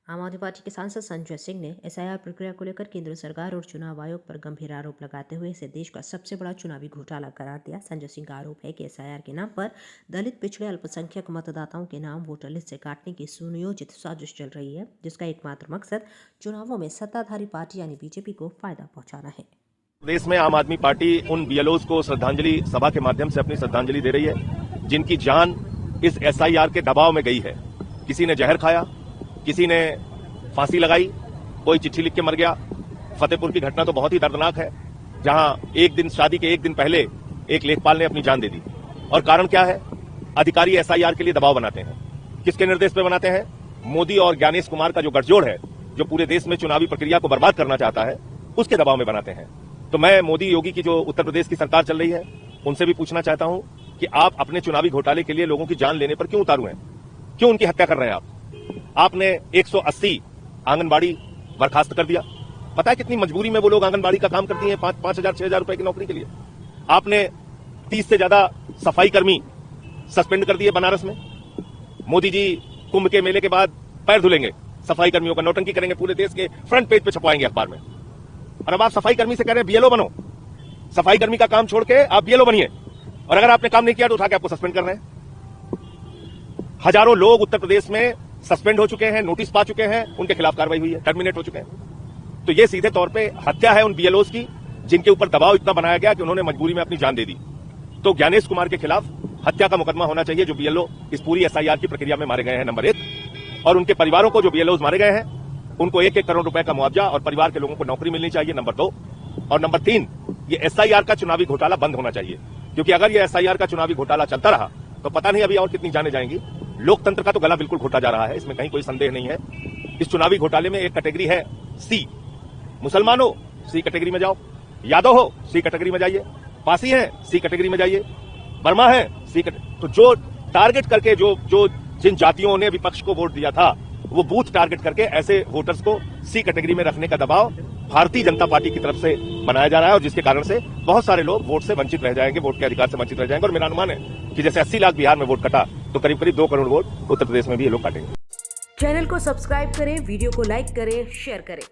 आम आदमी पार्टी के सांसद संजय सिंह ने एसआईआर प्रक्रिया को लेकर केंद्र सरकार और चुनाव आयोग पर गंभीर आरोप लगाते हुए इसे देश का सबसे बड़ा चुनावी घोटाला करार दिया। संजय सिंह का आरोप है कि एसआईआर के नाम पर दलित, पिछड़े, अल्पसंख्यक मतदाताओं के नाम वोटर लिस्ट से काटने की सुनियोजित साजिश चल रही है, जिसका एकमात्र मकसद चुनावों में सत्ताधारी पार्टी यानी बीजेपी को फायदा पहुंचाना है। देश में आम आदमी पार्टी उन बीएलओज को श्रद्धांजलि सभा के माध्यम से अपनी श्रद्धांजलि दे रही है, जिनकी जान इस एसआईआर के दबाव में गई है। किसी ने जहर खाया, किसी ने फांसी लगाई, कोई चिट्ठी लिख के मर गया। फतेहपुर की घटना तो बहुत ही दर्दनाक है, जहां शादी के एक दिन पहले एक लेखपाल ने अपनी जान दे दी। और कारण क्या है? अधिकारी एसआईआर के लिए दबाव बनाते हैं। किसके निर्देश पर बनाते हैं? मोदी और ज्ञानेश कुमार का जो गठजोड़ है, जो पूरे देश में चुनावी प्रक्रिया को बर्बाद करना चाहता है, उसके दबाव में बनाते हैं। तो मैं मोदी योगी की जो उत्तर प्रदेश की सरकार चल रही है, उनसे भी पूछना चाहता हूं कि आप अपने चुनावी घोटाले के लिए लोगों की जान लेने पर क्यों उतारू हैं? क्यों उनकी हत्या कर रहे हैं आप? आपने 180 आंगनबाड़ी बर्खास्त कर दिया। पता है कितनी मजबूरी में वो लोग आंगनबाड़ी का काम करती हैं 5,000 6,000 रुपए की नौकरी के लिए। आपने 30 से ज्यादा सफाई कर्मी सस्पेंड कर दिए बनारस में। मोदी जी कुंभ के मेले के बाद पैर धुलेंगे, सफाई कर्मियों का नौटंकी करेंगे, पूरे देश के फ्रंट पेज पे छपवाएंगे अखबार में। और अब आप सफाई कर्मी से कह रहे हैं बीएलओ बनो। सफाई कर्मी का काम छोड़ के आप बीएलओ बनिए, और अगर आपने काम नहीं किया तो उठा के आपको सस्पेंड कर रहे हैं। हजारों लोग उत्तर प्रदेश में सस्पेंड हो चुके हैं, नोटिस पा चुके हैं, उनके खिलाफ कार्रवाई हुई है, टर्मिनेट हो चुके हैं। तो ये सीधे तौर पे हत्या है उन बीएलओज की, जिनके ऊपर दबाव इतना बनाया गया कि उन्होंने मजबूरी में अपनी जान दे दी। तो ज्ञानेश कुमार के खिलाफ हत्या का मुकदमा होना चाहिए, जो बीएलओ इस पूरी एसआईआर की प्रक्रिया में मारे गए हैं, नंबर 1। और उनके परिवारों को, जो बीएलओज मारे गए हैं, उनको 1-1 करोड़ रुपए का मुआवजा और परिवार के लोगों को नौकरी मिलनी चाहिए, नंबर 2। और नंबर 3, ये एसआईआर का चुनावी घोटाला बंद होना चाहिए, क्योंकि अगर ये एसआईआर का चुनावी घोटाला चलता रहा तो पता नहीं अभी और कितनी जाने जाएंगी। लोकतंत्र का तो गला बिल्कुल घोटा जा रहा है, इसमें कहीं कोई संदेह नहीं है। इस चुनावी घोटाले में एक कैटेगरी है सी। मुसलमान हो, सी कैटेगरी में जाओ। यादव हो, सी कैटेगरी में जाइए। पासी है, सी कैटेगरी में जाइए। वर्मा है, सी कैटेगरी। तो जो टारगेट करके जिन जातियों ने विपक्ष को वोट दिया था, वो बूथ टारगेट करके ऐसे वोटर्स को सी कैटेगरी में रखने का दबाव भारतीय जनता पार्टी की तरफ से बनाया जा रहा है, और जिसके कारण से बहुत सारे लोग वोट से वंचित रह जाएंगे, वोट के अधिकार से वंचित रह जाएंगे। और मेरा अनुमान है कि जैसे 80 लाख बिहार में वोट कटा, तो करीब करीब 2 करोड़ वोट उत्तर प्रदेश में भी ये लोग काटेंगे। चैनल को सब्सक्राइब करें, वीडियो को लाइक करें, शेयर करें।